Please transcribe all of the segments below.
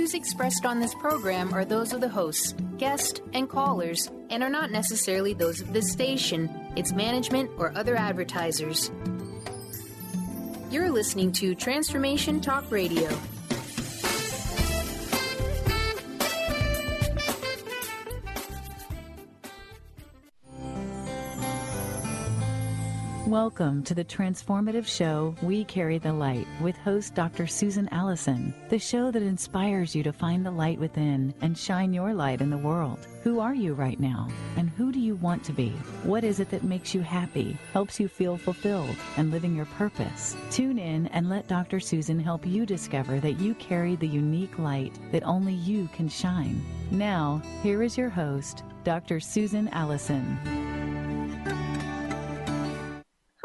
views expressed on this program are those of the hosts, guests, and callers, and are not necessarily those of this station, its management, or other advertisers. You're listening to Transformation Talk Radio. Welcome to the transformative show, We Carry the Light, with host Dr. Susan Allison, the show that inspires you to find the light within and shine your light in the world. Who are you right now? And who do you want to be? What is it that makes you happy, helps you feel fulfilled, and living your purpose? Tune in and let Dr. Susan help you discover that you carry the unique light that only you can shine. Now, here is your host, Dr. Susan Allison.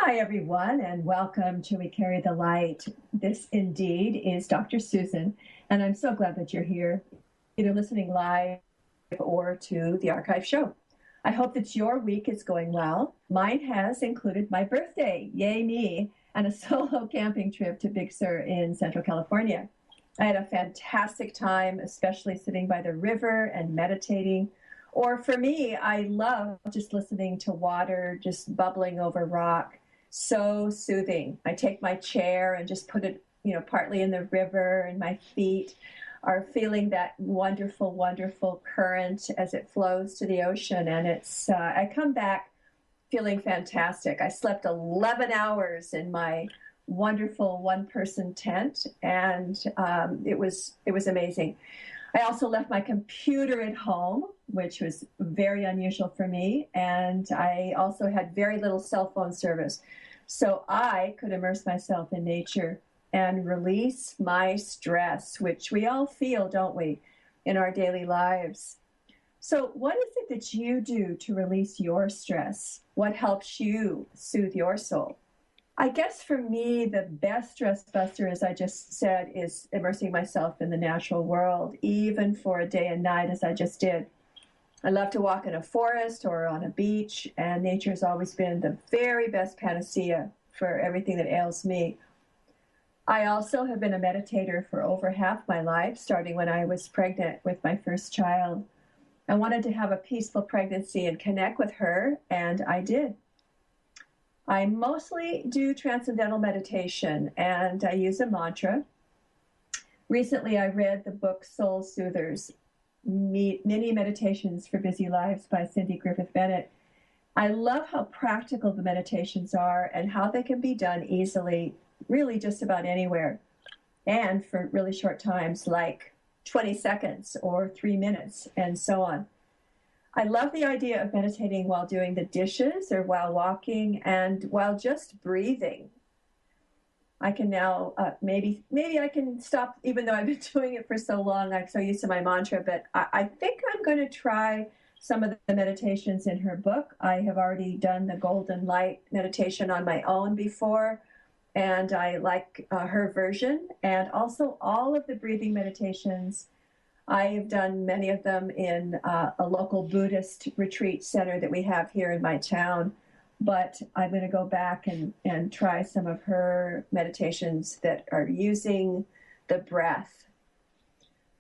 Hi, everyone, and welcome to We Carry the Light. This indeed is Dr. Susan, and I'm so glad that you're here, either listening live or to the archive show. I hope that your week is going well. Mine has included my birthday, yay me, and a solo camping trip to Big Sur in Central California. I had a fantastic time, especially sitting by the river and meditating. Or for me, I love just listening to water just bubbling over rock. So soothing. I take my chair and just put it, partly in the river, and my feet are feeling that wonderful, wonderful current as it flows to the ocean. And I come back feeling fantastic. I slept 11 hours in my wonderful one-person tent, and it was amazing. I also left my computer at home, which was very unusual for me, and I also had very little cell phone service. So I could immerse myself in nature and release my stress, which we all feel, don't we, in our daily lives. So what is it that you do to release your stress? What helps you soothe your soul? I guess for me, the best stress buster, as I just said, is immersing myself in the natural world, even for a day and night, as I just did. I love to walk in a forest or on a beach, and nature has always been the very best panacea for everything that ails me. I also have been a meditator for over half my life, starting when I was pregnant with my first child. I wanted to have a peaceful pregnancy and connect with her, and I did. I mostly do transcendental meditation, and I use a mantra. Recently, I read the book Soul Soothers, Mini Meditations for Busy Lives by Griffith-Bennett. I love how practical the meditations are and how they can be done easily, really just about anywhere, and for really short times, like 20 seconds or 3 minutes, and so on. I love the idea of meditating while doing the dishes or while walking and while just breathing. I can now, maybe I can stop, even though I've been doing it for so long, I'm so used to my mantra, but I think I'm going to try some of the meditations in her book. I have already done the Golden Light meditation on my own before, and I like her version, and also all of the breathing meditations. I have done many of them in a local Buddhist retreat center that we have here in my town, but I'm going to go back and try some of her meditations that are using the breath.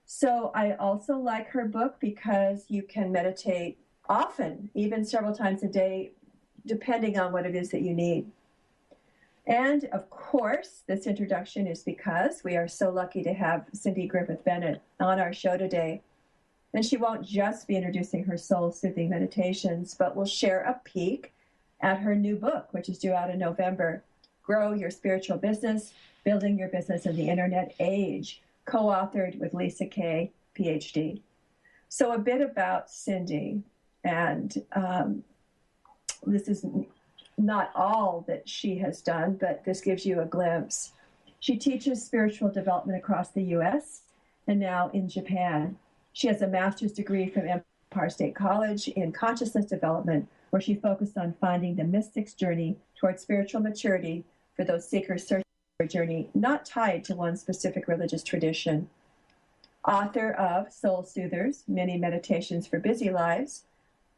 So I also like her book because you can meditate often, even several times a day, depending on what it is that you need. And of course, this introduction is because we are so lucky to have Cindy Griffith-Bennett on our show today. And she won't just be introducing her soul-soothing meditations, but will share a peek at her new book, which is due out in November, Grow Your Spiritual Business, Building Your Business in the Internet Age, co-authored with Lisa Kay, PhD. So a bit about Cindy, and this is not all that she has done, but this gives you a glimpse. She teaches spiritual development across the U.S. and now in Japan. She has a master's degree from Empire State College in consciousness development, where she focused on finding the mystic's journey towards spiritual maturity for those seekers searching for a journey not tied to one specific religious tradition. Author of Soul Soothers, Many Meditations for Busy Lives,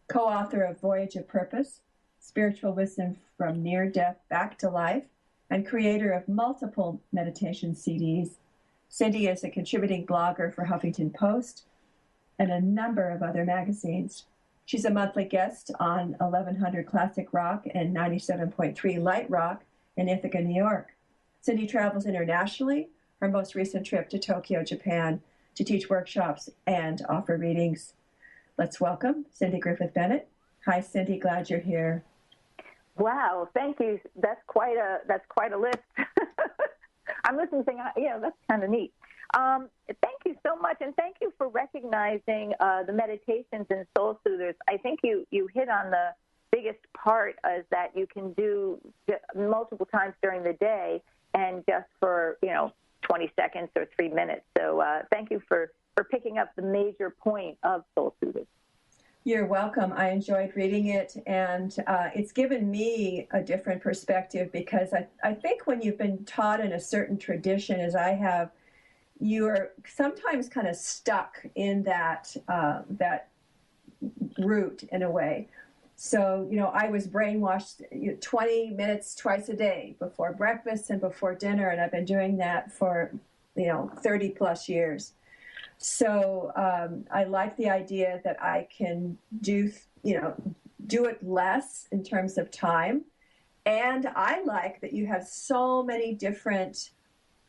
co-author of Voyage of Purpose, Spiritual Wisdom from Near Death Back to Life, and creator of multiple meditation CDs. Cindy is a contributing blogger for Huffington Post and a number of other magazines. She's a monthly guest on 1100 Classic Rock and 97.3 Light Rock in Ithaca, New York. Cindy travels internationally, her most recent trip to Tokyo, Japan, to teach workshops and offer readings. Let's welcome Cindy Griffith-Bennett. Hi, Cindy. Glad you're here. Wow, thank you. That's quite a list. I'm listening, saying, that's kind of neat. Thank you so much, and thank you for recognizing the meditations and soul soothers. I think you hit on the biggest part, is that you can do multiple times during the day, and just for 20 seconds or 3 minutes. So thank you for picking up the major point of soul soothers. You're welcome. I enjoyed reading it, and it's given me a different perspective, because I think when you've been taught in a certain tradition, as I have, you are sometimes kind of stuck in that route in a way. So, I was brainwashed 20 minutes twice a day before breakfast and before dinner, and I've been doing that for 30 plus years. So I like the idea that I can do it less in terms of time. And I like that you have so many different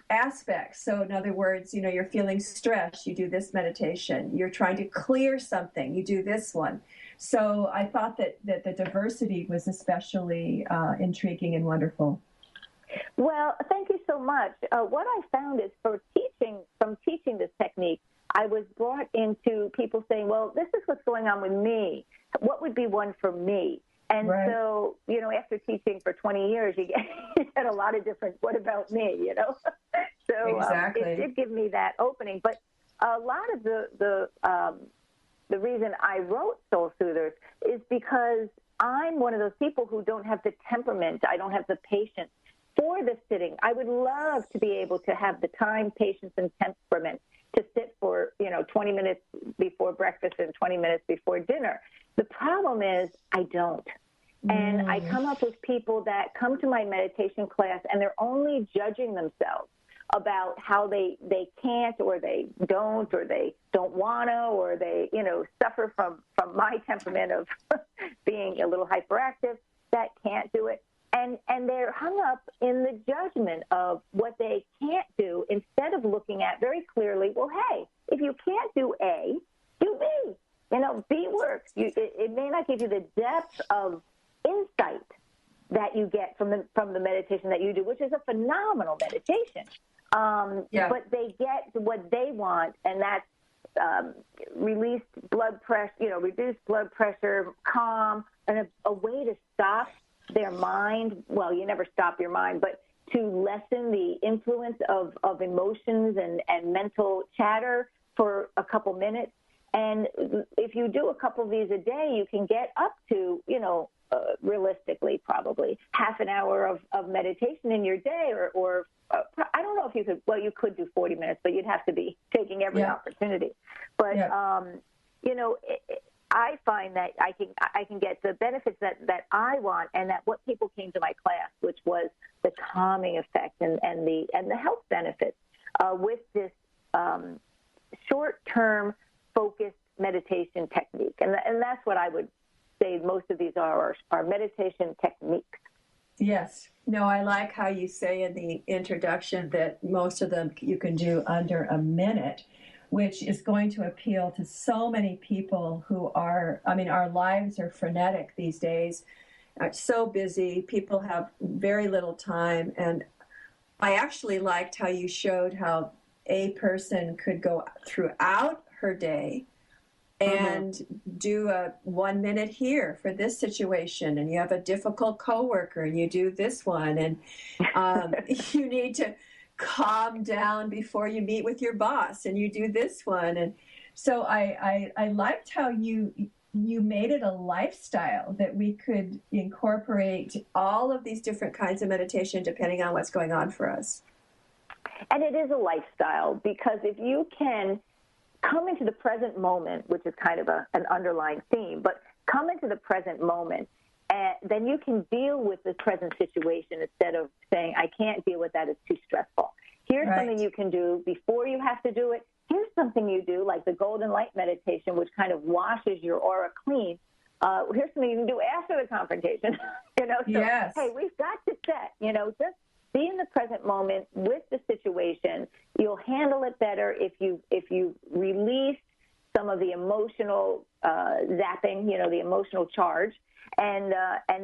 aspects. So in other words, you're feeling stress, you do this meditation. You're trying to clear something, you do this one. So I thought that the diversity was especially intriguing and wonderful. Well, thank you so much. What I found is from teaching this technique, I was brought into people saying, well, this is what's going on with me. What would be one for me? And right. So, after teaching for 20 years, you get a lot of different, what about me, So exactly. It did give me that opening. But a lot of the reason I wrote Soul Soothers is because I'm one of those people who don't have the temperament. I don't have the patience for the sitting. I would love to be able to have the time, patience, and temperament to sit for, 20 minutes before breakfast and 20 minutes before dinner. The problem is I don't. And I come up with people that come to my meditation class and they're only judging themselves about how they can't, or they don't want to, or they, suffer from my temperament of being a little hyperactive, that can't do it. And they're hung up in the judgment of what they can't do, instead of looking at very clearly, well, hey, if you can't do A, do B. B works. It may not give you the depth of insight that you get from the meditation that you do, which is a phenomenal meditation. But they get what they want, and that's reduced blood pressure, calm, and a way to stop their mind. Well, you never stop your mind, but to lessen the influence of emotions and mental chatter for a couple minutes. And if you do a couple of these a day, you can get up to, realistically, probably half an hour of meditation in your day, or I don't know if you could, well, you could do 40 minutes, but you'd have to be taking every opportunity. But, I find that I can get the benefits that I want, and that what people came to my class, which was the calming effect and the health benefits with this short-term focused meditation technique. And that's what I would say most of these are meditation techniques. Yes. No, I like how you say in the introduction that most of them you can do under a minute, which is going to appeal to so many people who are, our lives are frenetic these days, so busy. People have very little time. And I actually liked how you showed how a person could go throughout her day and do a 1 minute here for this situation, and you have a difficult coworker and you do this one, and you need to calm down before you meet with your boss and you do this one. And so I liked how you made it a lifestyle, that we could incorporate all of these different kinds of meditation depending on what's going on for us. And it is a lifestyle, because if you can come into the present moment, which is kind of an underlying theme, but come into the present moment, and then you can deal with the present situation instead of saying, I can't deal with that, it's too stressful. Here's something you can do before you have to do it. Here's something you do, like the golden light meditation, which kind of washes your aura clean. Here's something you can do after the confrontation. So, yes. Hey, we've got to set, just be in the present moment with the situation. You'll handle it better if you release some of the emotional zapping, the emotional charge, and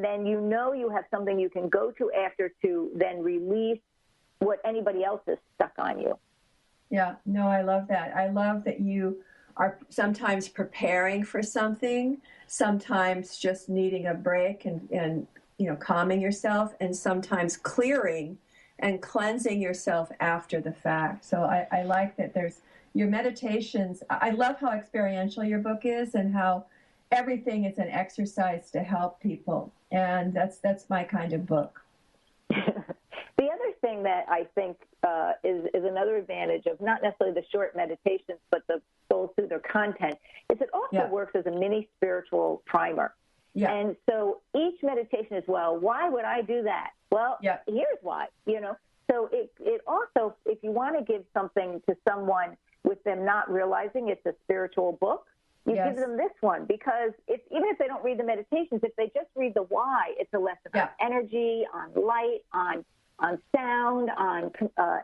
then you have something you can go to after to then release what anybody else is stuck on you. Yeah, no, I love that. I love that you are sometimes preparing for something, sometimes just needing a break and calming yourself, and sometimes clearing and cleansing yourself after the fact. So I like that there's your meditations. I love how experiential your book is and how everything is an exercise to help people. And that's my kind of book. The other thing that I think is another advantage of not necessarily the short meditations, but the soul soother content, is it also works as a mini spiritual primer. Yeah. And so each meditation is, why would I do that? Well, here's why, So it also, if you want to give something to someone with them not realizing it's a spiritual book, you give them this one, because even if they don't read the meditations, if they just read the why, it's a lesson on energy, on light, on sound, on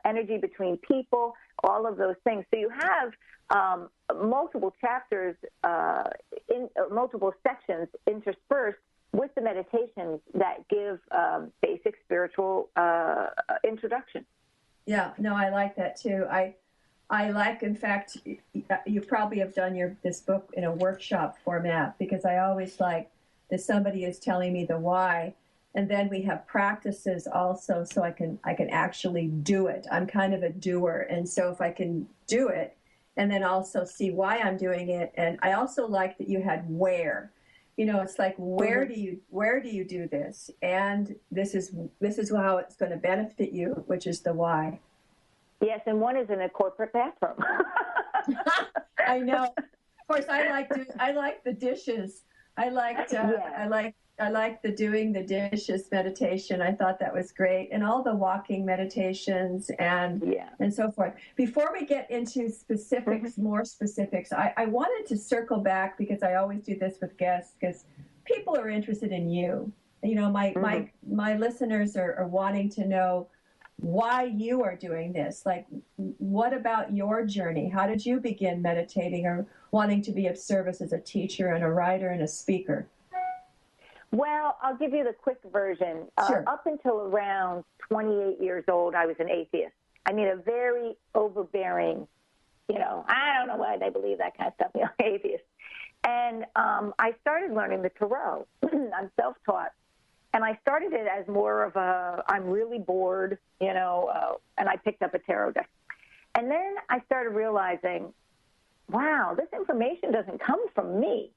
energy between people, all of those things. So you have multiple chapters, multiple sections interspersed with the meditations that give basic spiritual introduction. Yeah, no, I like that too. I like, in fact, you probably have done this book in a workshop format, because I always like that somebody is telling me the why, and then we have practices also, so I can actually do it. I'm kind of a doer, and so if I can do it, and then also see why I'm doing it, and I also like that you had where. It's like, where do you do this, and this is how it's going to benefit you, which is the why. Yes, and one is in a corporate bathroom. I know. Of course, I like the dishes. I like the doing the dishes meditation. I thought that was great, and all the walking meditations and so forth. Before we get into specifics, more specifics, I wanted to circle back, because I always do this with guests, because people are interested in you. My listeners are wanting to know why you are doing this. Like, what about your journey? How did you begin meditating or wanting to be of service as a teacher and a writer and a speaker? Well, I'll give you the quick version. Sure. Up until around 28 years old, I was an atheist. I mean, a very overbearing, I don't know why they believe that kind of stuff, atheist. And I started learning the tarot. I'm self-taught. And I started it as more of I'm really bored, and I picked up a tarot deck. And then I started realizing, wow, this information doesn't come from me.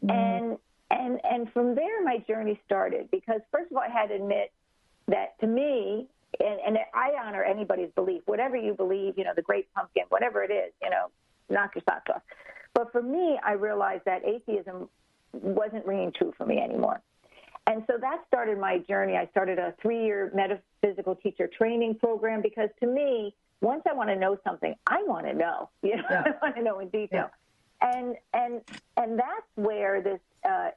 Mm. And from there, my journey started, because first of all, I had to admit that to me, and I honor anybody's belief, whatever you believe, the great pumpkin, whatever it is, knock your socks off. But for me, I realized that atheism wasn't ringing true for me anymore. And so that started my journey. I started a 3-year metaphysical teacher training program, because to me, once I want to know something, I want to know. I want to know in detail. Yeah. And that's where this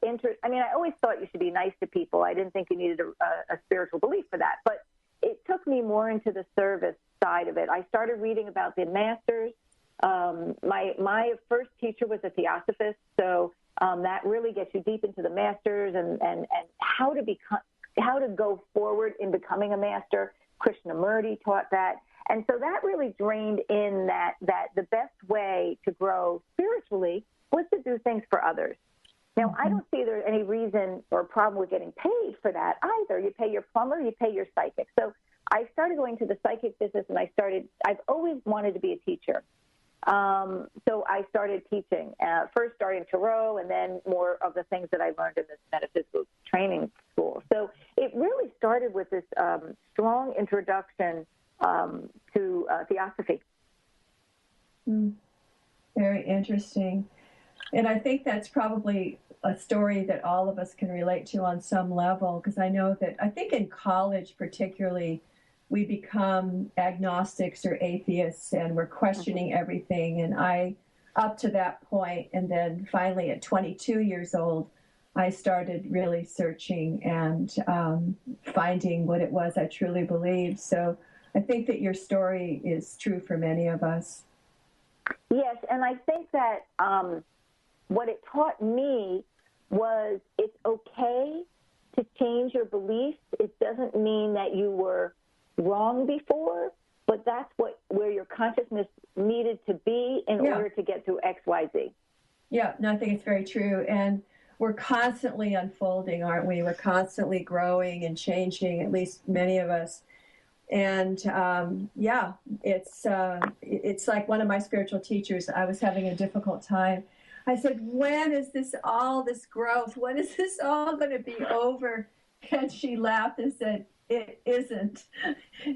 interest. I mean, I always thought you should be nice to people. I didn't think you needed a spiritual belief for that. But it took me more into the service side of it. I started reading about the masters. My first teacher was a theosophist, so that really gets you deep into the masters and how to go forward in becoming a master. Krishnamurti taught that. And so that really drained in that the best way to grow spiritually was to do things for others. Now, I don't see there's any reason or problem with getting paid for that either. You pay your plumber, you pay your psychic. So I started going to the psychic business, and I've always wanted to be a teacher. So I started teaching, first starting tarot, and then more of the things that I learned in this metaphysical training school. So it really started with this strong introduction to theosophy. Very interesting. And I think that's probably a story that all of us can relate to on some level, because I know that, I think in college particularly, we become agnostics or atheists, and we're questioning everything. And I, up to that point, and then finally at 22 years old, I started really searching and finding what it was I truly believed. So I think that your story is true for many of us. Yes, and I think that what it taught me was it's okay to change your beliefs. It doesn't mean that you were wrong before, but that's where your consciousness needed to be in order to get through X, Y, Z. Yeah, no, I think it's very true. And we're constantly unfolding, aren't we? We're constantly growing and changing, at least many of us. And it's like one of my spiritual teachers, I was having a difficult time. I said, when is this growth? When is this all going to be over? And she laughed and said, it isn't.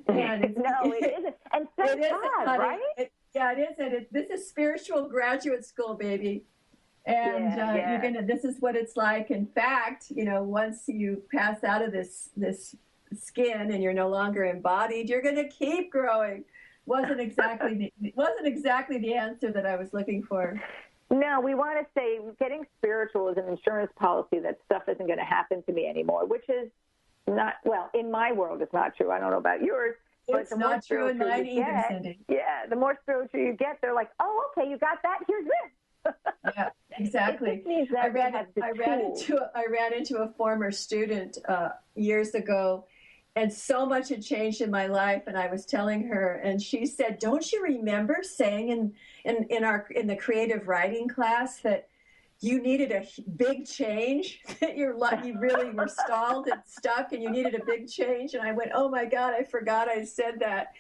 And it isn't. And so it isn't, right? It isn't. This is spiritual graduate school, baby. And you're gonna. This is what it's like. In fact, once you pass out of this skin and you're no longer embodied, you're going to keep growing. Wasn't exactly the answer that I was looking for. No, we want to say getting spiritual is an insurance policy that stuff isn't going to happen to me anymore, which is not, well, in my world, it's not true. I don't know about yours. But it's not true in mine either, Cindy. Yeah, the more spiritual you get, they're like, oh, okay, you got that, here's this. Yeah, exactly. I ran into a former student years ago, and so much had changed in my life. And I was telling her, and she said, "Don't you remember saying in the creative writing class that you needed a big change? That you really were stalled and stuck, and you needed a big change?" And I went, "Oh my God, I forgot I said that."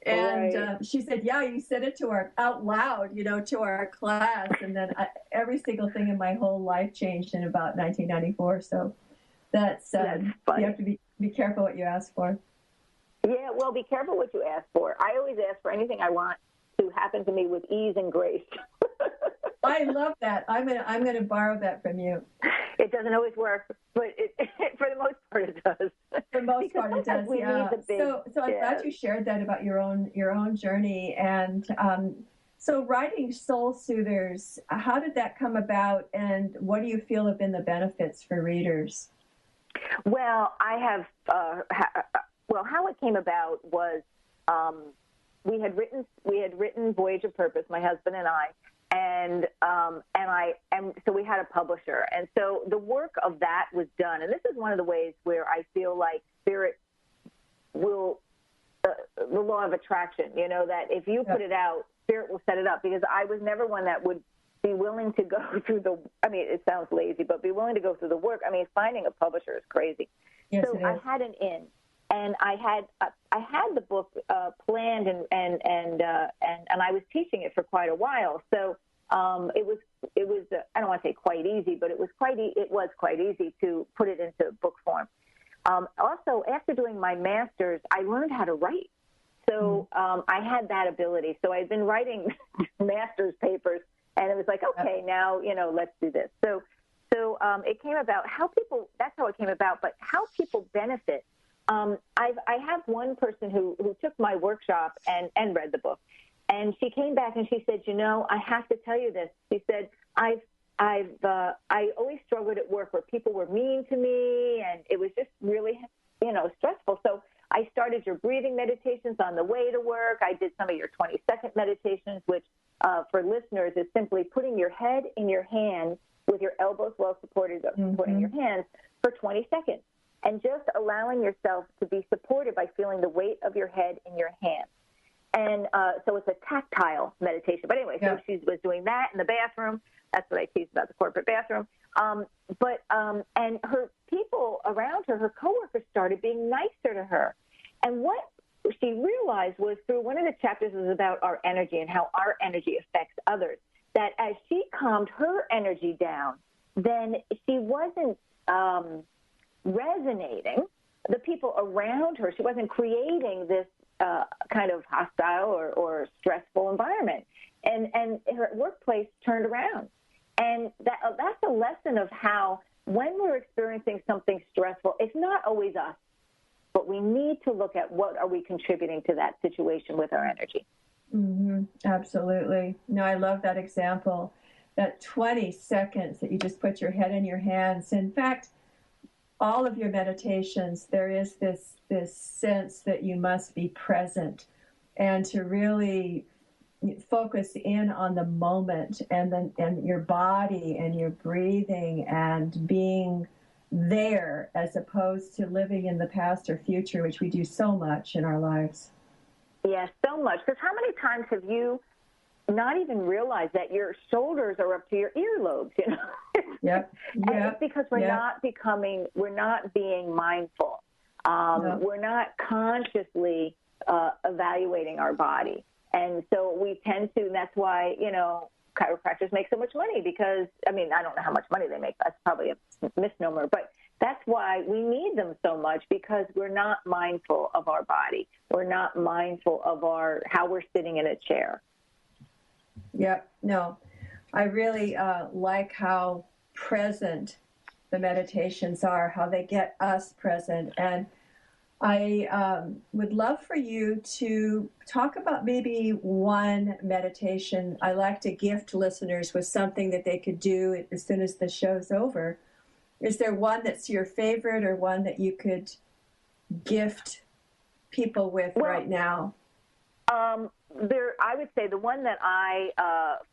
And she said, "Yeah, you said it out loud, to our class." And then every single thing in my whole life changed in about 1994. So that's you have to be careful what you ask for. Yeah, well, be careful what you ask for. I always ask for anything I want to happen to me with ease and grace. I love that. I'm gonna borrow that from you. It doesn't always work, but for the most part it does. For the most part it does. Yeah. So I'm glad you shared that about your own journey. And so writing Soul Soothers, how did that come about, and what do you feel have been the benefits for readers? Well, I have. How it came about was we had written Voyage of Purpose, my husband and I. And so we had a publisher. And so the work of that was done. And this is one of the ways where I feel like Spirit will, the law of attraction, that if you put it out, Spirit will set it up. Because I was never one that would be willing to go through it sounds lazy, but be willing to go through the work. Finding a publisher is crazy. Yes, so I had an in. And I had the book planned, and I was teaching it for quite a while. So it was I don't want to say quite easy, but it was quite easy to put it into book form. Also, after doing my master's, I learned how to write. So I had that ability. So I'd been writing master's papers, and it was like, okay, now let's do this. So it came about that's how it came about. But how people benefit. I have one person who took my workshop and read the book, and she came back and she said, I have to tell you this. She said, I always struggled at work where people were mean to me, and it was just really, stressful. So I started your breathing meditations on the way to work. I did some of your 20-second meditations, which for listeners is simply putting your head in your hands with your elbows well supported, supporting your hands for 20 seconds. And just allowing yourself to be supported by feeling the weight of your head in your hands. And so it's a tactile meditation. But anyway, so she was doing that in the bathroom. That's what I teach about the corporate bathroom. And her people around her, her coworkers, started being nicer to her. And what she realized was, through one of the chapters was about our energy and how our energy affects others, that as she calmed her energy down, then she wasn't resonating the people around her. She wasn't creating this kind of hostile or stressful environment, and her workplace turned around. And that's a lesson of how, when we're experiencing something stressful, it's not always us, but we need to look at what are we contributing to that situation with our energy. Mm-hmm. Absolutely. No, I love that example. That 20 seconds that you just put your head in your hands. In fact, all of your meditations, there is this sense that you must be present and to really focus in on the moment and your body and your breathing and being there, as opposed to living in the past or future, which we do so much in our lives. Yes, so much. Because how many times have you not even realized that your shoulders are up to your earlobes, you know? Yep. And it's because we're not being mindful. We're not consciously evaluating our body. And so we tend to, and that's why, you know, chiropractors make so much money because, I mean, I don't know how much money they make. That's probably a misnomer, but that's why we need them so much, because we're not mindful of our body. We're not mindful of how we're sitting in a chair. Yep. No, I really like how present the meditations are, how they get us present. And I would love for you to talk about maybe one meditation. I like to gift listeners with something that they could do as soon as the show's over. Is there one that's your favorite or one that you could gift people with right now? I would say the one that I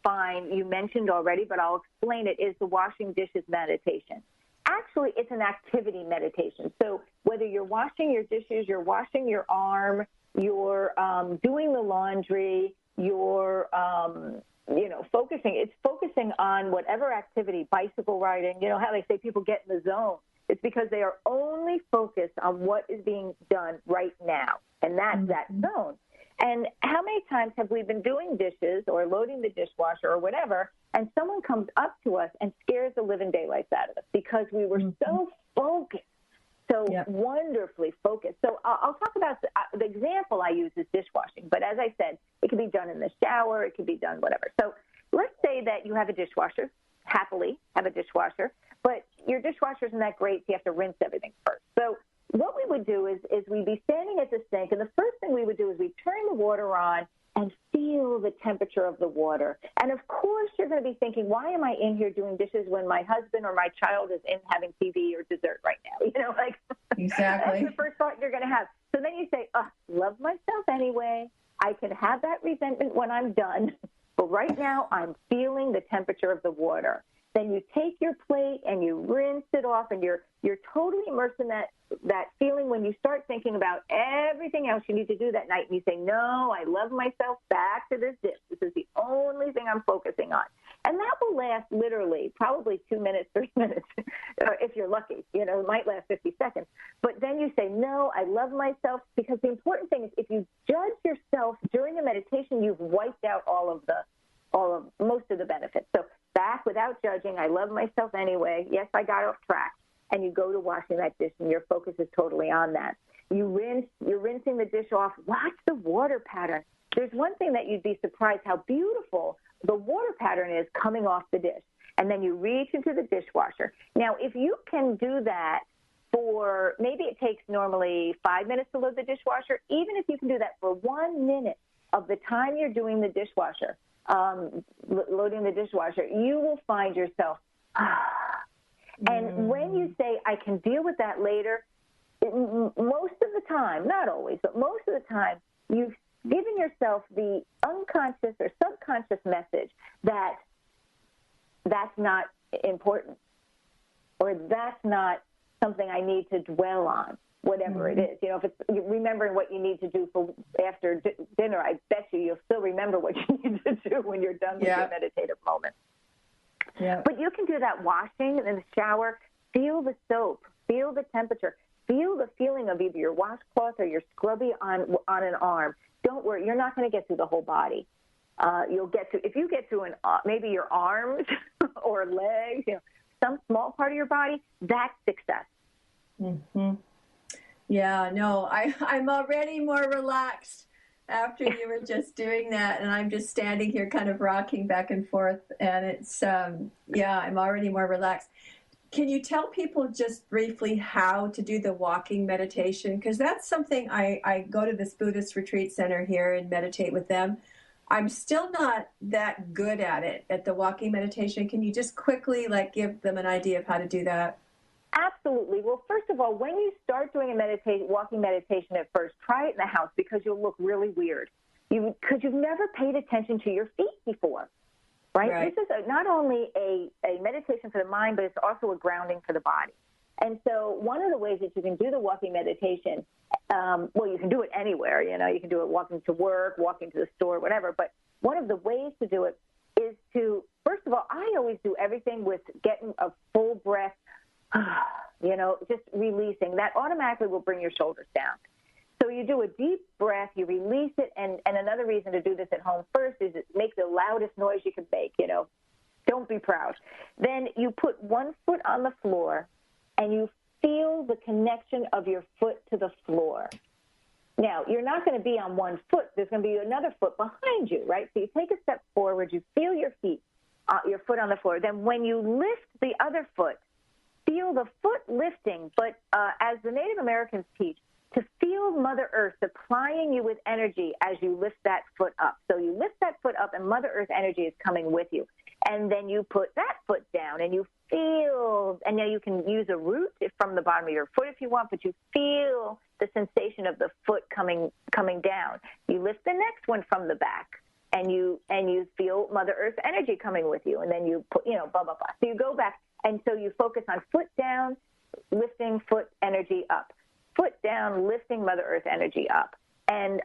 find you mentioned already, but I'll explain it, is the washing dishes meditation. Actually, it's an activity meditation. So whether you're washing your dishes, you're washing your arm, you're doing the laundry, you're it's focusing on whatever activity, bicycle riding, you know how they say people get in the zone. It's because they are only focused on what is being done right now, and that's that zone. And how many times have we been doing dishes or loading the dishwasher or whatever, and someone comes up to us and scares the living daylights out of us because we were so focused, so wonderfully focused. So I'll talk about the example I use is dishwashing. But as I said, it can be done in the shower. It can be done whatever. So let's say that you have a dishwasher, happily have a dishwasher, but your dishwasher isn't that great, so you have to rinse everything first. So what we would do is we'd be standing at the sink, and the first thing we would do is we'd turn the water on and feel the temperature of the water. And, of course, you're going to be thinking, why am I in here doing dishes when my husband or my child is in having TV or dessert right now? You know, like exactly. That's the first thought you're going to have. So then you say, love myself anyway. I can have that resentment when I'm done. But right now I'm feeling the temperature of the water. Then you take your plate and you rinse it off, and you're totally immersed in that feeling when you start thinking about everything else you need to do that night, and you say, no, I love myself, back to this dish. This is the only thing I'm focusing on. And that will last literally probably 2 minutes, 3 minutes, if you're lucky. You know, it might last 50 seconds. But then you say, no, I love myself, because the important thing is if you judge yourself during the meditation, you've wiped out most of the benefits. So back without judging, I love myself anyway. Yes, I got off track. And you go to washing that dish, and your focus is totally on that. You're rinsing the dish off. Watch the water pattern. There's one thing that you'd be surprised how beautiful the water pattern is coming off the dish. And then you reach into the dishwasher. Now, if you can do that for, maybe it takes normally 5 minutes to load the dishwasher, even if you can do that for 1 minute of the time you're doing the dishwasher, loading the dishwasher, you will find yourself, And when you say, I can deal with that later, most of the time, not always, but most of the time, you've given yourself the unconscious or subconscious message that that's not important, or that's not something I need to dwell on, whatever it is. You know, if it's remembering what you need to do for after dinner, I bet you'll still remember what you need to do when you're done with your meditative moment. Yeah. But you can do that washing in the shower. Feel the soap. Feel the temperature. Feel the feeling of either your washcloth or your scrubby on an arm. Don't worry. You're not going to get through the whole body. You'll get through, if you get through maybe your arms or legs, you know, some small part of your body, that's success. Mm-hmm. Yeah, no, I'm already more relaxed after you were just doing that, and I'm just standing here kind of rocking back and forth, and it's, I'm already more relaxed. Can you tell people just briefly how to do the walking meditation? Because that's something I go to this Buddhist retreat center here and meditate with them. I'm still not that good at it, at the walking meditation. Can you just quickly give them an idea of how to do that? Absolutely. Well, first of all, when you start doing a walking meditation at first, try it in the house because you'll look really weird. Because you've never paid attention to your feet before, right? This is not only a meditation for the mind, but it's also a grounding for the body. And so one of the ways that you can do the walking meditation, you can do it anywhere. You can do it walking to work, walking to the store, whatever. But one of the ways to do it is to, first of all, I always do everything with getting a full breath, just releasing. That automatically will bring your shoulders down. So you do a deep breath, you release it, and another reason to do this at home first is make the loudest noise you can make, Don't be proud. Then you put one foot on the floor, and you feel the connection of your foot to the floor. Now, you're not going to be on one foot. There's going to be another foot behind you, right? So you take a step forward, you feel your foot on the floor. Then when you lift the other foot, feel the foot lifting, but as the Native Americans teach, to feel Mother Earth supplying you with energy as you lift that foot up. So you lift that foot up, and Mother Earth energy is coming with you. And then you put that foot down, and you feel, and now you can use a root from the bottom of your foot if you want, but you feel the sensation of the foot coming down. You lift the next one from the back, and you feel Mother Earth energy coming with you. And then you put, blah, blah, blah. So you go back, and so you focus on foot down, lifting foot energy up. Foot down, lifting Mother Earth energy up. And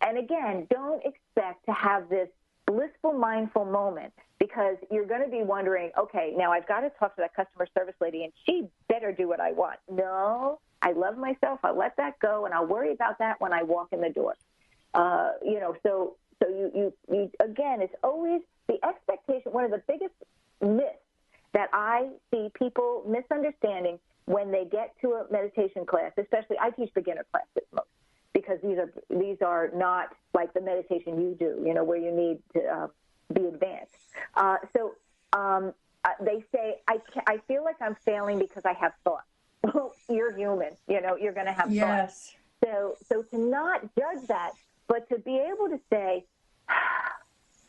again, don't expect to have this blissful, mindful moment because you're going to be wondering, okay, now I've got to talk to that customer service lady and she better do what I want. No, I love myself. I'll let that go and I'll worry about that when I walk in the door. So you again, it's always the expectation. One of the biggest myths that I see people misunderstanding when they get to a meditation class, especially I teach beginner classes most, because these are not like the meditation you do, where you need to be advanced. They say, I feel like I'm failing because I have thoughts. Well, you're human, you're going to have thoughts. So to not judge that, but to be able to say,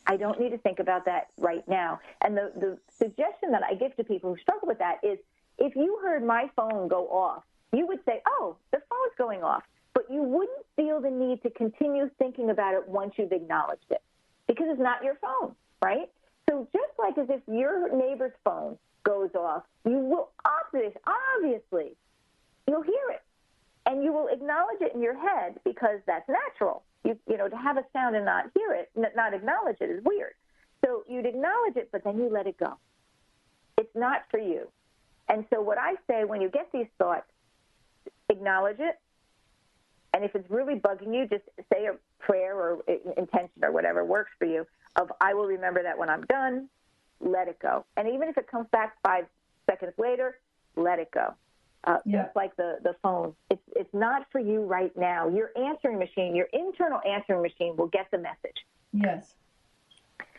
I don't need to think about that right now. And the suggestion that I give to people who struggle with that is, if you heard my phone go off, you would say, oh, the phone's going off. But you wouldn't feel the need to continue thinking about it once you've acknowledged it because it's not your phone, right? So just like as if your neighbor's phone goes off, you will obviously, you'll hear it. And you will acknowledge it in your head because that's natural. To have a sound and not hear it, not acknowledge it is weird. So you'd acknowledge it, but then you let it go. It's not for you. And so what I say when you get these thoughts, acknowledge it. And if it's really bugging you, just say a prayer or intention or whatever works for you of, I will remember that when I'm done, let it go. And even if it comes back 5 seconds later, let it go. Just like the phone. It's not for you right now. Your answering machine, your internal answering machine will get the message. Yes.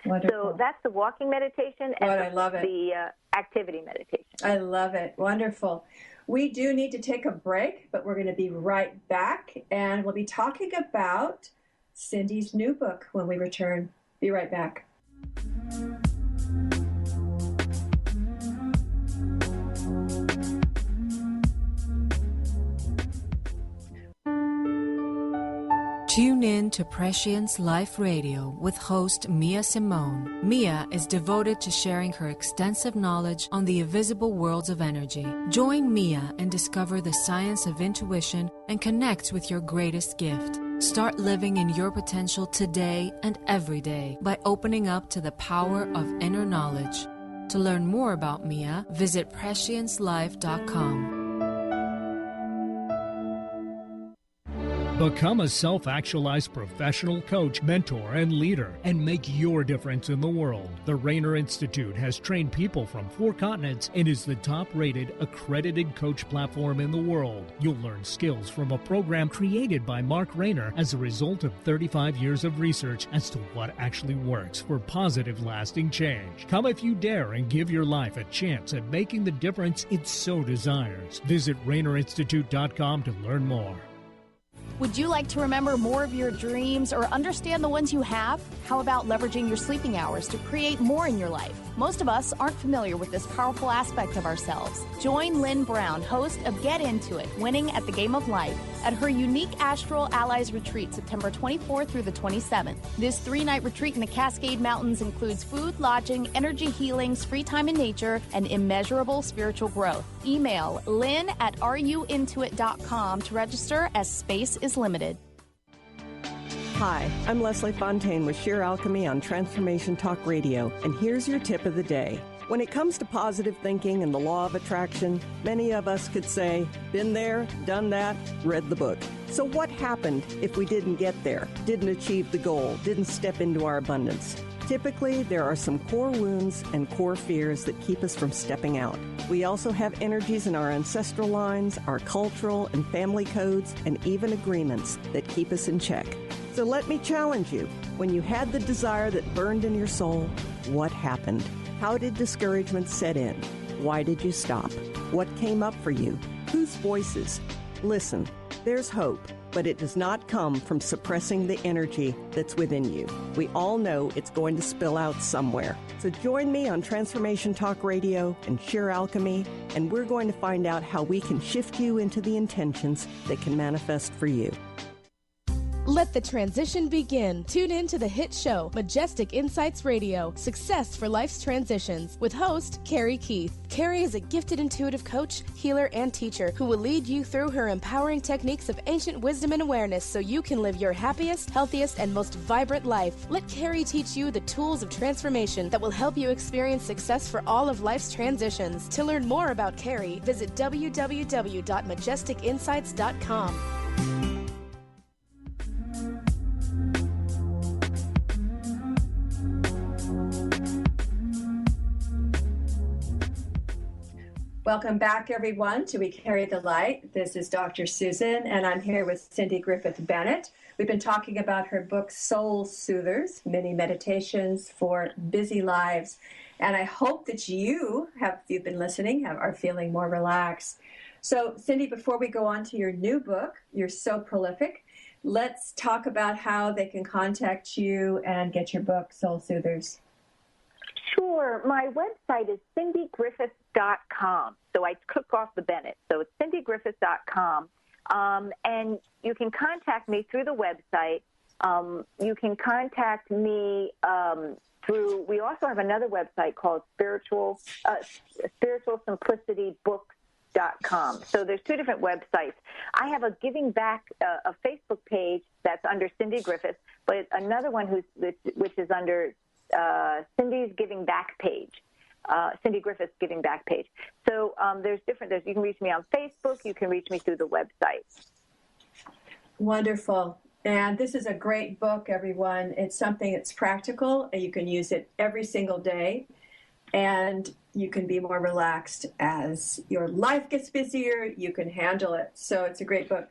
Wonderful. So that's the walking meditation and I love it. The activity meditation. I love it. Wonderful. We do need to take a break, but we're going to be right back, and we'll be talking about Cindy's new book when we return. Be right back. Tune in to Prescience Life Radio with host Mia Simone. Mia is devoted to sharing her extensive knowledge on the invisible worlds of energy. Join Mia and discover the science of intuition and connect with your greatest gift. Start living in your potential today and every day by opening up to the power of inner knowledge. To learn more about Mia, visit presciencelife.com. Become a self-actualized professional coach, mentor, and leader, and make your difference in the world. The Rayner Institute has trained people from 4 continents and is the top-rated, accredited coach platform in the world. You'll learn skills from a program created by Mark Rayner as a result of 35 years of research as to what actually works for positive, lasting change. Come if you dare and give your life a chance at making the difference it so desires. Visit RaynerInstitute.com to learn more. Would you like to remember more of your dreams or understand the ones you have? How about leveraging your sleeping hours to create more in your life? Most of us aren't familiar with this powerful aspect of ourselves. Join Lynn Brown, host of Get Into It, Winning at the Game of Life, at her unique Astral Allies Retreat, September 24th through the 27th. This 3-night retreat in the Cascade Mountains includes food, lodging, energy healings, free time in nature, and immeasurable spiritual growth. Email lynn@ruintoit.com to register, as space is limited. Hi, I'm Leslie Fontaine with Sheer Alchemy on Transformation Talk Radio, and here's your tip of the day. When it comes to positive thinking and the law of attraction, many of us could say, been there, done that, read the book. So what happened if we didn't get there, didn't achieve the goal, didn't step into our abundance? Typically, there are some core wounds and core fears that keep us from stepping out. We also have energies in our ancestral lines, our cultural and family codes, and even agreements that keep us in check. So let me challenge you. When you had the desire that burned in your soul, what happened? How did discouragement set in? Why did you stop? What came up for you? Whose voices? Listen, there's hope, but it does not come from suppressing the energy that's within you. We all know it's going to spill out somewhere. So join me on Transformation Talk Radio and Sheer Alchemy, and we're going to find out how we can shift you into the intentions that can manifest for you. Let the transition begin. Tune in to the hit show, Majestic Insights Radio, Success for Life's Transitions, with host Carrie Keith. Carrie is a gifted intuitive coach, healer, and teacher who will lead you through her empowering techniques of ancient wisdom and awareness so you can live your happiest, healthiest, and most vibrant life. Let Carrie teach you the tools of transformation that will help you experience success for all of life's transitions. To learn more about Carrie, visit www.majesticinsights.com. Welcome back, everyone, to We Carry the Light. This is Dr. Susan, and I'm here with Cindy Griffith-Bennett. We've been talking about her book, Soul Soothers, Mini Meditations for Busy Lives. And I hope that you've been listening, are feeling more relaxed. So, Cindy, before we go on to your new book, you're so prolific, let's talk about how they can contact you and get your book, Soul Soothers. Sure. My website is cindygriffith.com. So I took off the Bennett. So it's cindygriffith.com. And you can contact me through the website. You can contact me through, we also have another website called spiritualsimplicitybook.com. So there's 2 different websites. I have a giving back, a Facebook page that's under Cindy Griffith, but another one which is under Cindy's Giving Back page, Cindy Griffith's Giving Back page. So you can reach me on Facebook, you can reach me through the website. Wonderful. And this is a great book, everyone. It's something that's practical, and you can use it every single day, and you can be more relaxed as your life gets busier. You can handle it. So it's a great book.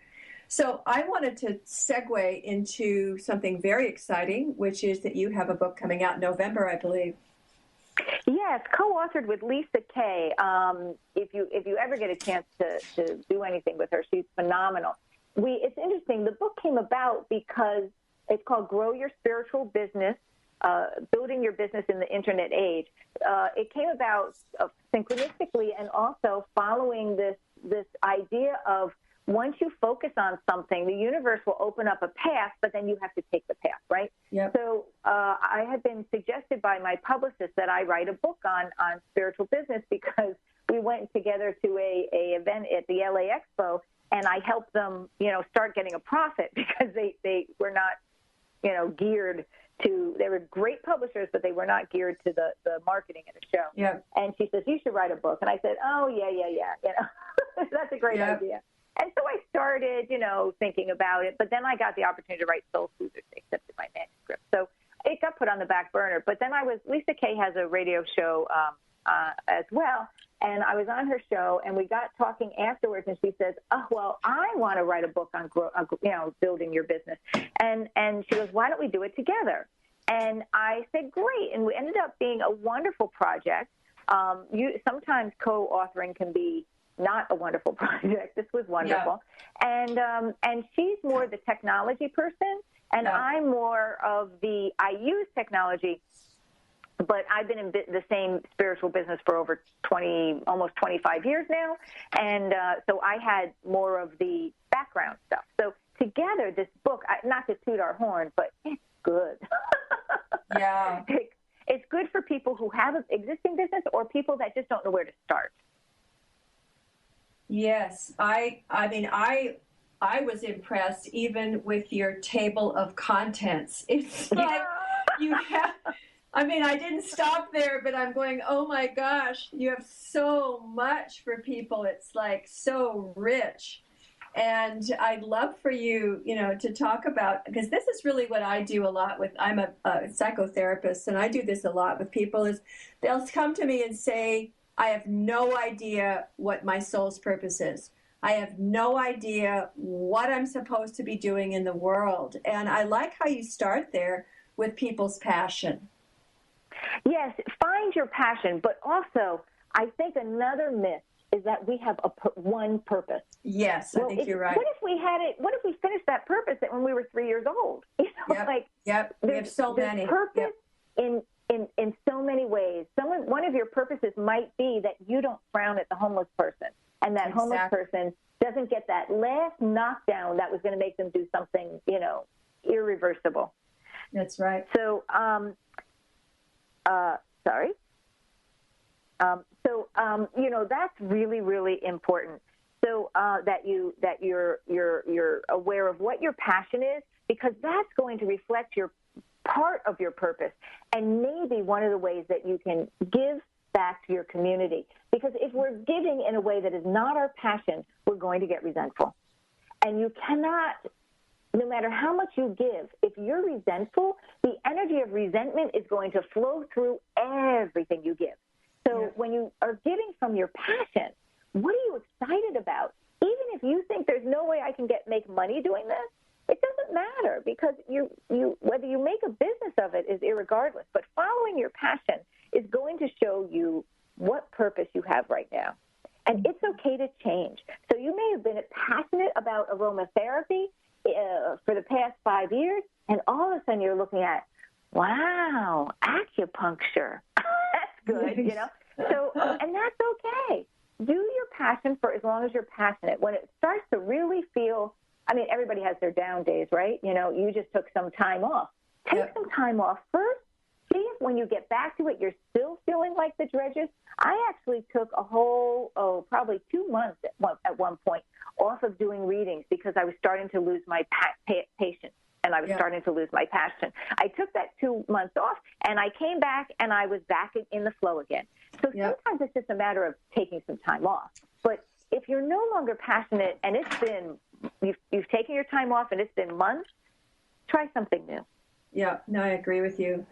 So I wanted to segue into something very exciting, which is that you have a book coming out in November, I believe. Yes, co-authored with Lisa Kay. If you ever get a chance to do anything with her, she's phenomenal. It's interesting. The book came about because it's called Grow Your Spiritual Business, Building Your Business in the Internet Age. It came about synchronistically and also following this idea of once you focus on something, the universe will open up a path, but then you have to take the path, right? Yep. So I had been suggested by my publicist that I write a book on spiritual business because we went together to a event at the LA Expo, and I helped them, start getting a profit because they were not, geared to, they were great publishers, but they were not geared to the marketing of the show. Yeah. And she says, you should write a book. And I said, oh, yeah. That's a great idea. And so I started, thinking about it. But then I got the opportunity to write Soul Soothers. They accepted my manuscript. So it got put on the back burner. But then Lisa Kay has a radio show as well. And I was on her show, and we got talking afterwards, and she says, "Oh, well, I want to write a book on, building your business." And she goes, "Why don't we do it together?" And I said, "Great." And we ended up being a wonderful project. Sometimes co-authoring can be not a wonderful project. This was wonderful. Yeah. And she's more the technology person, and I'm more of I use technology, but I've been in the same spiritual business for over almost 25 years now. And so I had more of the background stuff. So together, this book, not to toot our horn, but it's good. Yeah. It's good for people who have an existing business or people that just don't know where to start. Yes. I was impressed even with your table of contents. It's like you have... I didn't stop there, but I'm going, oh my gosh, you have so much for people. It's like so rich. And I'd love for you, to talk about, because this is really what I do a lot with, I'm a psychotherapist, and I do this a lot with people, is they'll come to me and say, I have no idea what my soul's purpose is. I have no idea what I'm supposed to be doing in the world. And I like how you start there with people's passion. Yes, find your passion, but also I think another myth is that we have one purpose. Yes, I think you're right. What if we finished that purpose when we were 3 years old? We have so many. There's purpose in so many ways. One of your purposes might be that you don't frown at the homeless person, and that homeless person doesn't get that last knockdown that was going to make them do something, irreversible. That's right. So, that's really, really important. So that you're aware of what your passion is, because that's going to reflect your part of your purpose, and maybe one of the ways that you can give back to your community. Because if we're giving in a way that is not our passion, we're going to get resentful, and you cannot. No matter how much you give, if you're resentful, the energy of resentment is going to flow through everything you give. So when you are giving from your passion, what are you excited about? Even if you think there's no way I can make money doing this, it doesn't matter, because you whether you make a business of it is irregardless. But following your passion is going to show you what purpose you have right now. And it's okay to change. So you may have been passionate about aromatherapy for the past 5 years, and all of a sudden you're looking at, wow, acupuncture. That's good, So, and that's okay. Do your passion for as long as you're passionate. When it starts to really feel, everybody has their down days, right? You just took some time off. Take some time off first. See if when you get back to it, you're still feeling like the dredges. I actually took a whole, probably 2 months at one point off of doing readings, because I was starting to lose my patience, and I was starting to lose my passion. I took that 2 months off, and I came back, and I was back in the flow again. So sometimes it's just a matter of taking some time off. But if you're no longer passionate, and it's been, you've taken your time off, and it's been months, try something new. Yeah, no, I agree with you.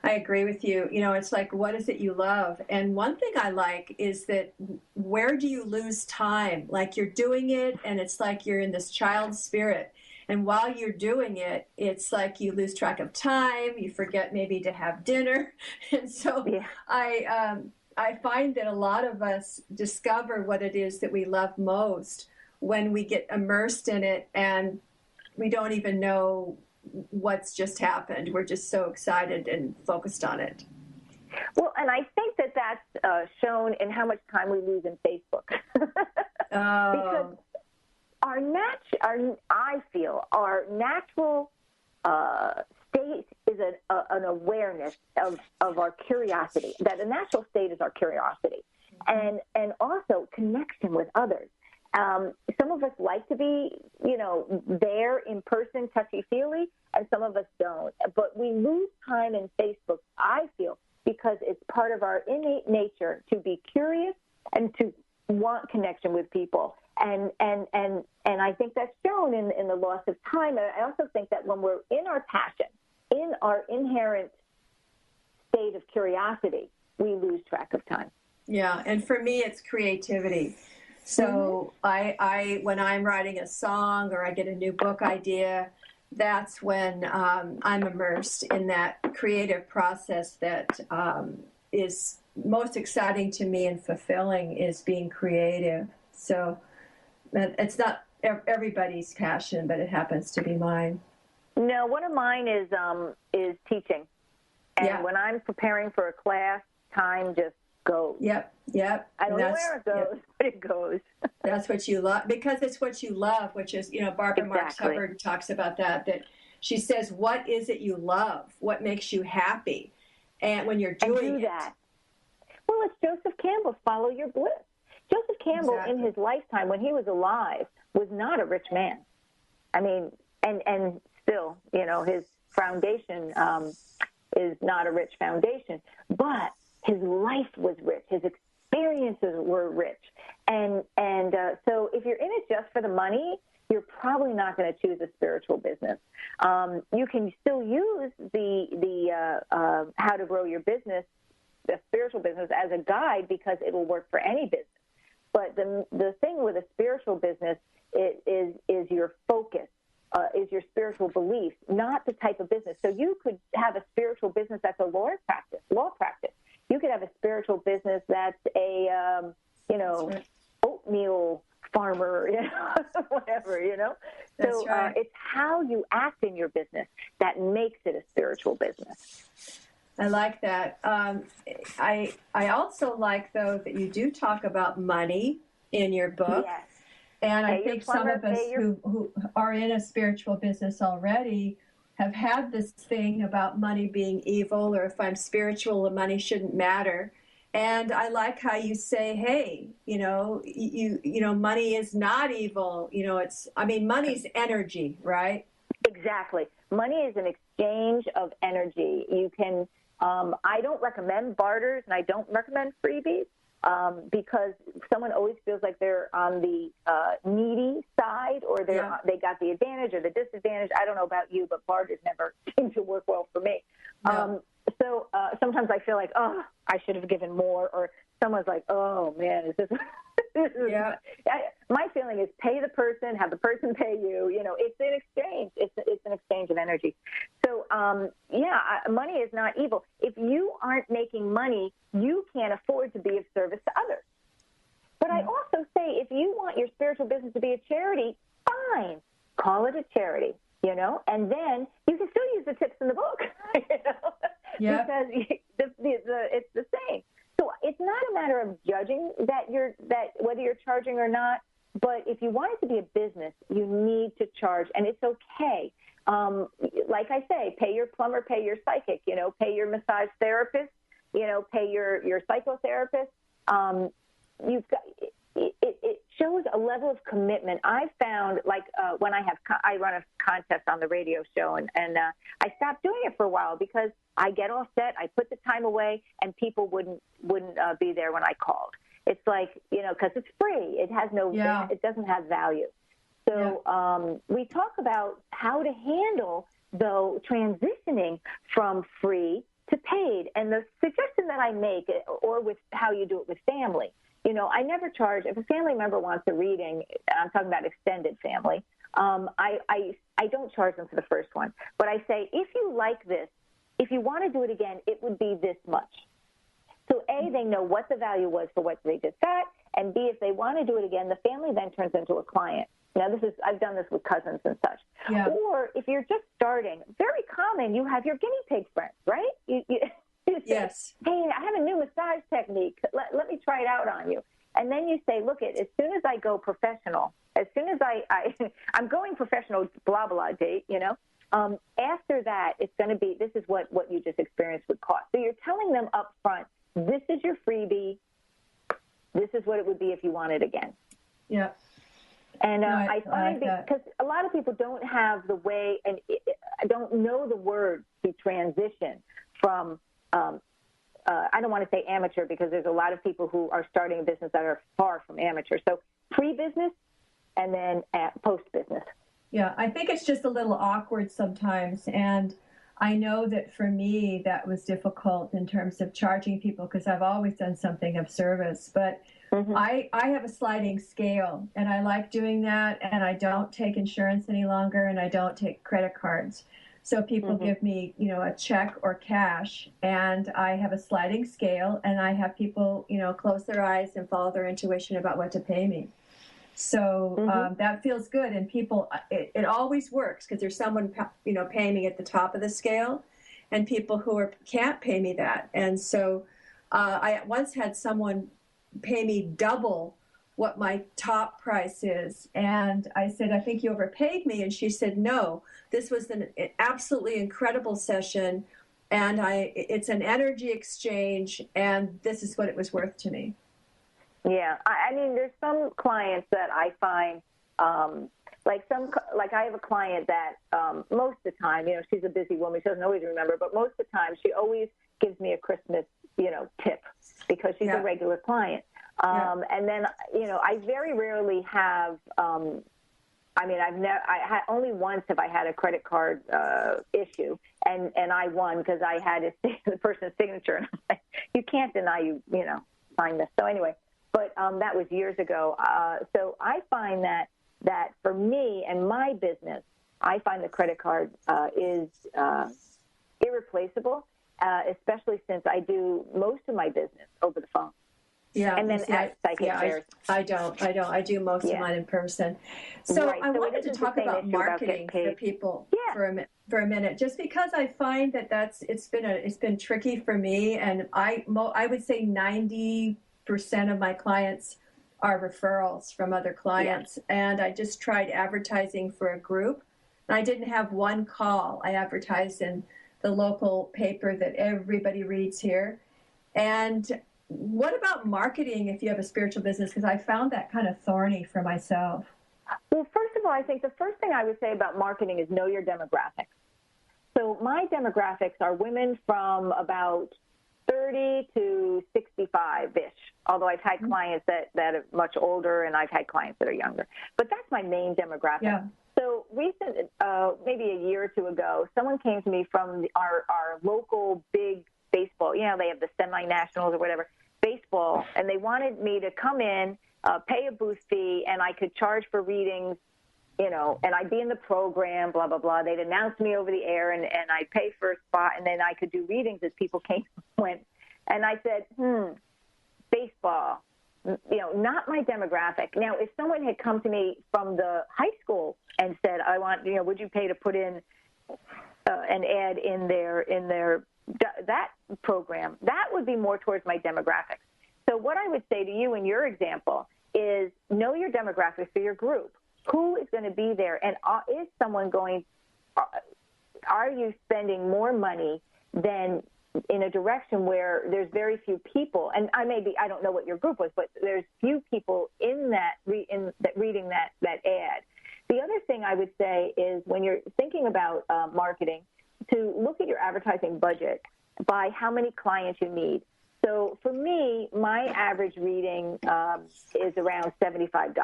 It's like, what is it you love? And one thing I like is that, where do you lose time? Like, you're doing it, and it's like you're in this child spirit. And while you're doing it, it's like you lose track of time. You forget maybe to have dinner. And so I find that a lot of us discover what it is that we love most when we get immersed in it, and we don't even know what's just happened. We're just so excited and focused on it. Well, and I think that's shown in how much time we lose in Facebook. Because our natural state is an awareness of our curiosity. That a natural state is our curiosity, and also connection with others. Some of us like to be, there in person, touchy-feely, and some of us don't. But we lose time in Facebook, I feel, because it's part of our innate nature to be curious and to want connection with people. And I think that's shown in the loss of time. And I also think that when we're in our passion, in our inherent state of curiosity, we lose track of time. Yeah, and for me, it's creativity. So I when I'm writing a song or I get a new book idea, that's when I'm immersed in that creative process that is most exciting to me and fulfilling, is being creative. So it's not everybody's passion, but it happens to be mine. No, one of mine is teaching. And when I'm preparing for a class, time just goes. Yep. I don't know where it goes, but it goes. That's what you love, because it's what you love, which is, Barbara Marx Hubbard talks about that she says, what is it you love? What makes you happy? And when you're doing that. Well, it's Joseph Campbell's Follow Your Bliss. Joseph Campbell, in his lifetime, when he was alive, was not a rich man. I mean, and still, his foundation is not a rich foundation, but his life was rich. His experiences were rich. And so if you're in it just for the money, you're probably not going to choose a spiritual business. You can still use the how to grow your business, the spiritual business, as a guide, because it will work for any business. But the thing with a spiritual business is your focus, is your spiritual belief, not the type of business. So you could have a spiritual business that's a law practice. You could have a spiritual business that's a, oatmeal farmer, whatever, So it's how you act in your business that makes it a spiritual business. I like that. I also like, though, that you do talk about money in your book. Yes. And I think some of us who are in a spiritual business already have had this thing about money being evil, or if I'm spiritual, the money shouldn't matter. And I like how you say, hey, money is not evil. Money's energy, right? Exactly. Money is an exchange of energy. You can, I don't recommend barters, and I don't recommend freebies, because someone always feels like they're on the needy side, or they got the advantage or the disadvantage. I don't know about you, but barters never seem to work well for me. No. So sometimes I feel like, oh, I should have given more, or someone's like, oh, man, is this... My feeling is pay the person, have the person pay you. It's an exchange. It's an exchange of energy. So, money is not evil. If you aren't making money, you can't afford to be of service to others. But I also say, if you want your spiritual business to be a charity, fine, call it a charity, and then you can still use the tips in the book, because it's the same. So it's not a matter of judging that whether you're charging or not, but if you want it to be a business, you need to charge, and it's okay. Like I say, pay your plumber, pay your psychic, pay your massage therapist, pay your psychotherapist. It shows a level of commitment. I found, like when I run a contest on the radio show, and I stopped doing it for a while because I get all set, I put the time away, and people wouldn't be there when I called. It's like, because it's free. It has it doesn't have value. So we talk about how to handle, though, transitioning from free to paid. And the suggestion that I make, or with how you do it with family, I never charge. If a family member wants a reading, I'm talking about extended family, I don't charge them for the first one. But I say, if you like this, if you want to do it again, it would be this much. So A, they know what the value was for what they just got, and B, if they want to do it again, the family then turns into a client. Now, I've done this with cousins and such. Yeah. Or if you're just starting, very common, you have your guinea pig friends, right? You say, yes. Hey, I have a new massage technique. Let me try it out on you. And then you say, look, as soon as I go professional, as soon as I'm going professional, blah, blah, date, after that, it's going to be, this is what you just experienced would cost. So you're telling them up front, this is your freebie. This is what it would be if you want it again. Yeah. And I find because a lot of people don't have the way and don't know the words to transition from, I don't want to say amateur because there's a lot of people who are starting a business that are far from amateur. So pre-business and then post business. Yeah, I think it's just a little awkward sometimes. And I know that for me, that was difficult in terms of charging people because I've always done something of service. But I have a sliding scale, and I like doing that. And I don't take insurance any longer, and I don't take credit cards. So people give me, a check or cash, and I have a sliding scale, and I have people, close their eyes and follow their intuition about what to pay me. So that feels good, and people, it always works because there's someone, paying me at the top of the scale, and people who can't pay me that. And so I once had someone pay me double what my top price is, and I said, I think you overpaid me, and she said, no, this was an absolutely incredible session, and it's an energy exchange, and this is what it was worth to me. Yeah, I mean, there's some clients that I find, like I have a client that most of the time, she's a busy woman, she doesn't always remember, but most of the time she always gives me a Christmas, tip because she's a regular client. And then, I very rarely have, only once have I had a credit card issue, and I won because I had the person's signature, and I'm like, you can't deny you sign this. So anyway. But that was years ago. So I find that for me and my business, I find the credit card is irreplaceable, especially since I do most of my business over the phone. Yeah, and then I don't. I do most of mine in person. So I wanted to talk about marketing for people for a minute, just because I find that it's been tricky for me, and I would say 90% of my clients are referrals from other clients. And I just tried advertising for a group, and I didn't have one call. I advertised in the local paper that everybody reads here. And what about marketing if you have a spiritual business? Because I found that kind of thorny for myself. Well, first of all, I think the first thing I would say about marketing is know your demographics. So my demographics are women from about 30 to 65-ish, although I've had clients that are much older, and I've had clients that are younger. But that's my main demographic. Yeah. So recent, maybe a year or two ago, someone came to me from our local big baseball, they have the semi-nationals or whatever, baseball, and they wanted me to come in, pay a booth fee, and I could charge for readings, and I'd be in the program, blah, blah, blah. They'd announce me over the air, and I'd pay for a spot, and then I could do readings as people came and went. And I said, baseball, not my demographic. Now, if someone had come to me from the high school and said, I want, would you pay to put in an ad in their that program, that would be more towards my demographics. So what I would say to you in your example is know your demographics for your group. Who is going to be there? And is someone are you spending more money than in a direction where there's very few people? And I don't know what your group was, but there's few people in that reading that ad. The other thing I would say is when you're thinking about marketing, to look at your advertising budget by how many clients you need. So for me, my average reading is around $75.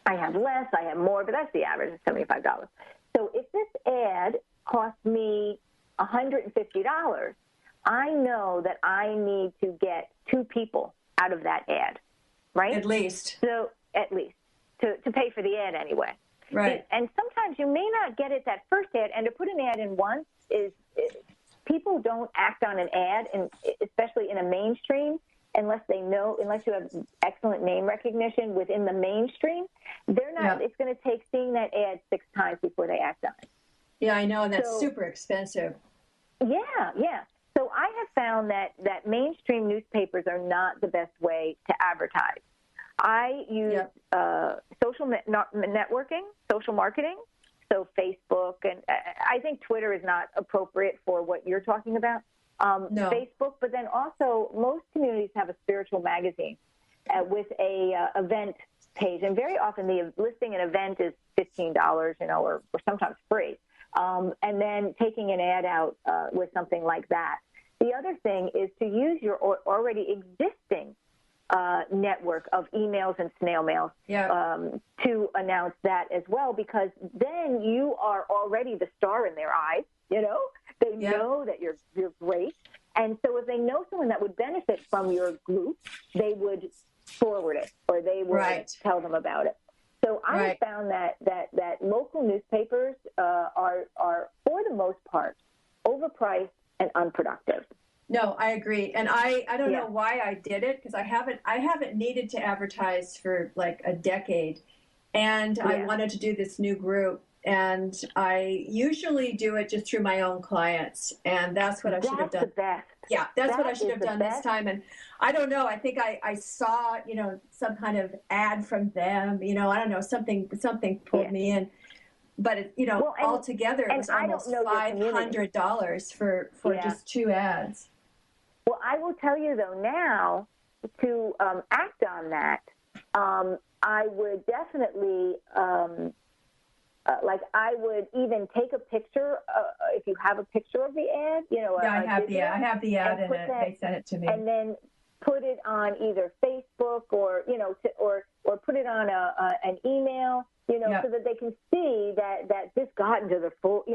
I have less, I have more, but that's the average, is $75. So if this ad costs me $150, I know that I need to get 2 people out of that ad, right? At least. So at least, to pay for the ad anyway. Right. And sometimes you may not get it that first ad, and to put an ad in once is people don't act on an ad, and especially in a mainstream, unless you have excellent name recognition within the mainstream, they're not. Yeah. It's going to take seeing that ad 6 times before they act on it. Yeah, I know, and that's super expensive. Yeah. So I have found that mainstream newspapers are not the best way to advertise. I use social networking, social marketing, so Facebook, and I think Twitter is not appropriate for what you're talking about. No. Facebook, but then also most communities have a spiritual magazine with a event page, and very often the listing an event is $15, or sometimes free, and then taking an ad out with something like that. The other thing is to use your already existing network of emails and snail mails to announce that as well, because then you are already the star in their eyes. You know, they know that you're great. And so if they know someone that would benefit from your group, they would forward it, or they would tell them about it. So I have found that local newspapers are, for the most part, overpriced and unproductive. No, I agree. And I don't know why I did it, because I haven't needed to advertise for like a decade. And I wanted to do this new group. And I usually do it just through my own clients. And that's what I should have done. That's the best. Yeah, that's what I should have done this time. And I don't know. I think I saw, some kind of ad from them. I don't know, something pulled me in. But, altogether it was almost $500 for just 2 ads. Well, I will tell you, though, now, to act on that, I would definitely, I would even take a picture, if you have a picture of the ad, I have the ad, and they sent it to me. And then put it on either Facebook or put it on an email, so that they can see that this got into the full,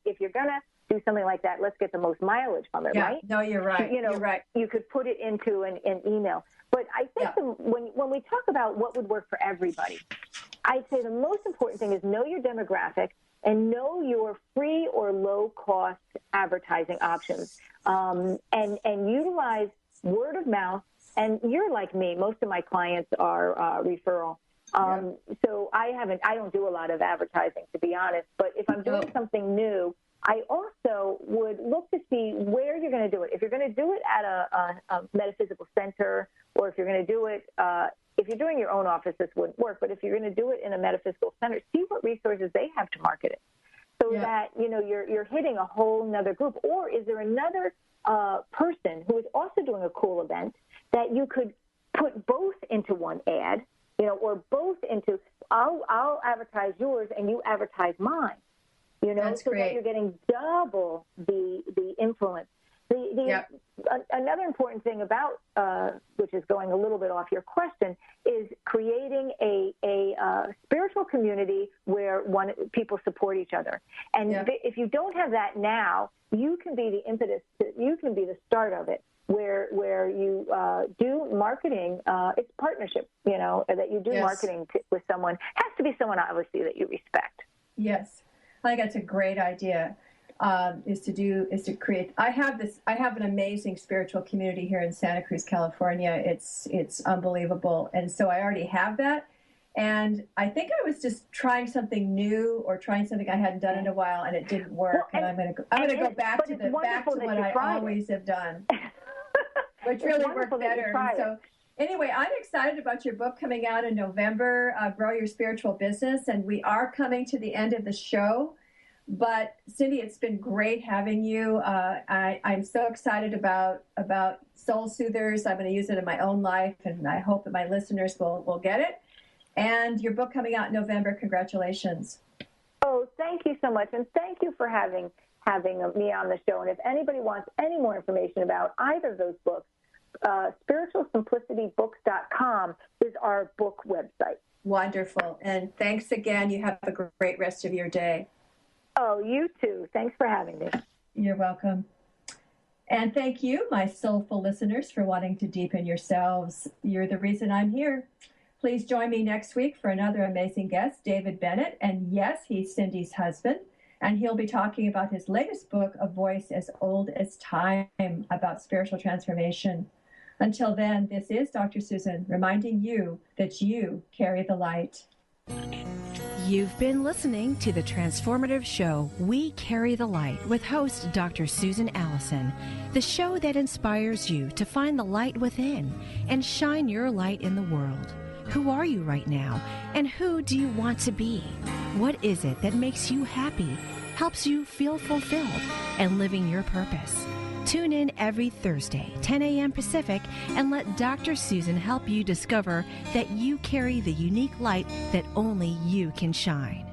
if you're going to do something like that, let's get the most mileage from it, right? No, you're right. You're right. You could put it into an email. But I think when we talk about what would work for everybody, I'd say the most important thing is know your demographic and know your free or low-cost advertising options, and utilize word of mouth. And you're like me. Most of my clients are referral. So I don't do a lot of advertising, to be honest. But if I'm doing something new, I also would look to see where you're going to do it. If you're going to do it at a metaphysical center, or if you're going to do it, if you're doing your own office, this wouldn't work. But if you're going to do it in a metaphysical center, see what resources they have to market it, so that you're hitting a whole nother group. Or is there another person who is also doing a cool event that you could put both into one ad, or both into, I'll advertise yours and you advertise mine, That's so great. that you're getting double the influence. Another important thing about, which is going a little bit off your question, is creating a spiritual community where people support each other. And if you don't have that now, you can be the impetus, you can be the start of it, where you do marketing. It's partnership, that you do marketing with someone. It has to be someone, obviously, that you respect. Yes. I think that's a great idea. Is to create. I have an amazing spiritual community here in Santa Cruz, California. It's unbelievable, and so I already have that. And I think I was just trying something new, or trying something I hadn't done in a while, and it didn't work. And I'm going to go back to what I always have done, which really worked better. So anyway, I'm excited about your book coming out in November, Grow Your Spiritual Business, and we are coming to the end of the show. But Cindy, it's been great having you. I'm so excited about Soul Soothers. I'm going to use it in my own life, and I hope that my listeners will get it. And your book coming out in November. Congratulations. Oh, thank you so much, and thank you for having me on the show. And if anybody wants any more information about either of those books, spiritualsimplicityBooks.com is our book website. Wonderful. And thanks again. You have a great rest of your day. Oh, you too. Thanks for having me. You're welcome. And thank you, my soulful listeners, for wanting to deepen yourselves. You're the reason I'm here. Please join me next week for another amazing guest, David Bennett. And yes, he's Cindy's husband. And he'll be talking about his latest book, A Voice as Old as Time, about spiritual transformation. Until then, this is Dr. Susan reminding you that you carry the light. You've been listening to the transformative show, We Carry the Light, with host Dr. Susan Allison, the show that inspires you to find the light within and shine your light in the world. Who are you right now, and who do you want to be? What is it that makes you happy, helps you feel fulfilled, and living your purpose? Tune in every Thursday, 10 a.m. Pacific, and let Dr. Susan help you discover that you carry the unique light that only you can shine.